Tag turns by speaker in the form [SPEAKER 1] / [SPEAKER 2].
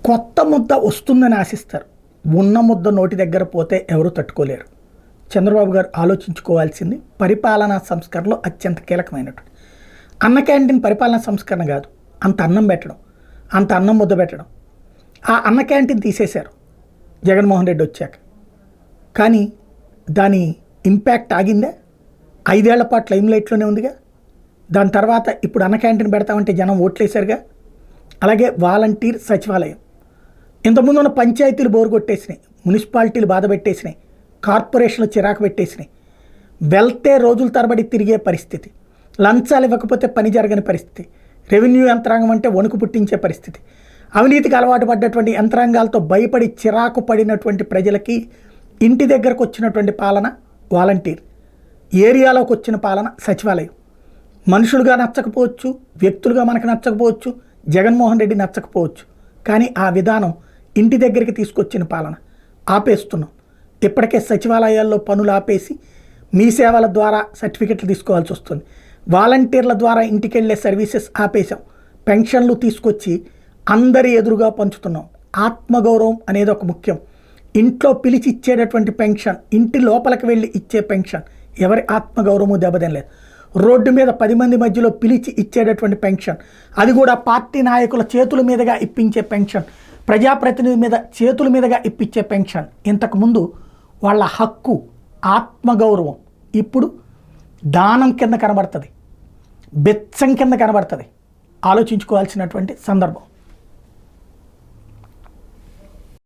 [SPEAKER 1] కొత్త ముద్ద వస్తుందని ఆశిస్తారు. ఉన్న ముద్ద నోటి దగ్గర పోతే ఎవరు తట్టుకోలేరు. చంద్రబాబు గారు ఆలోచించుకోవాల్సింది పరిపాలనా సంస్కరణలో అత్యంత కీలకమైనటువంటి అన్న క్యాంటీన్ పరిపాలనా సంస్కరణ కాదు. అంత అన్నం పెట్టడం, అంత అన్నం ముద్ద పెట్టడం. ఆ అన్న క్యాంటీన్ తీసేశారు జగన్మోహన్ రెడ్డి వచ్చాక. కానీ దాని ఇంపాక్ట్ ఆగిందే. 5 ఏళ్ల పాటు లైమ్లైట్లోనే ఉందిగా. దాని తర్వాత ఇప్పుడు అన్న క్యాంటీన్ పెడతామంటే జనం ఓట్లేశారుగా. అలాగే వాలంటీర్ సచివాలయం, ఇంతకుముందు ఉన్న పంచాయతీలు బోరు కొట్టేసినాయి, మున్సిపాలిటీలు బాధ పెట్టేసినాయి, కార్పొరేషన్లు చిరాకు పెట్టేసినాయి. వెళ్తే రోజుల తరబడి తిరిగే పరిస్థితి, లంచాలు ఇవ్వకపోతే పని జరగని పరిస్థితి, రెవెన్యూ యంత్రాంగం అంటే వణుకు పుట్టించే పరిస్థితి, అవినీతికి అలవాటు పడ్డటువంటి యంత్రాంగాలతో భయపడి చిరాకు పడినటువంటి ప్రజలకి ఇంటి దగ్గరకు వచ్చినటువంటి పాలన వాలంటీర్, ఏరియాలోకి వచ్చిన పాలన సచివాలయం. మనుషులుగా నచ్చకపోవచ్చు, వ్యక్తులుగా మనకు నచ్చకపోవచ్చు, జగన్మోహన్ రెడ్డి నచ్చకపోవచ్చు, కానీ ఆ విధానం ఇంటి దగ్గరికి తీసుకొచ్చిన పాలన ఆపేస్తున్నాం. ఇప్పటికే సచివాలయాల్లో పనులు ఆపేసి మీ సేవల ద్వారా సర్టిఫికెట్లు తీసుకోవాల్సి వస్తుంది. వాలంటీర్ల ద్వారా ఇంటికి వెళ్ళే సర్వీసెస్ ఆపేశాం. పెన్షన్లు తీసుకొచ్చి అందరి ఎదురుగా పంచుతున్నాం. ఆత్మగౌరవం అనేది ఒక ముఖ్యం. ఇంట్లో పిలిచి ఇచ్చేటటువంటి పెన్షన్, ఇంటి లోపలికి వెళ్ళి ఇచ్చే పెన్షన్ ఎవరి ఆత్మగౌరవము దెబ్బతినలేదు. రోడ్డు మీద 10 మంది మధ్యలో పిలిచి ఇచ్చేటటువంటి పెన్షన్, అది కూడా పార్టీ నాయకుల చేతుల మీదుగా ఇప్పించే పెన్షన్, ప్రజాప్రతినిధి మీద చేతుల మీదుగా ఇప్పించే పెన్షన్. ఇంతకుముందు వాళ్ళ హక్కు, ఆత్మగౌరవం ఇప్పుడు దానం కింద కనబడుతుంది, బెచ్చం కింద కనబడుతుంది. ఆలోచించుకోవాల్సినటువంటి సందర్భం.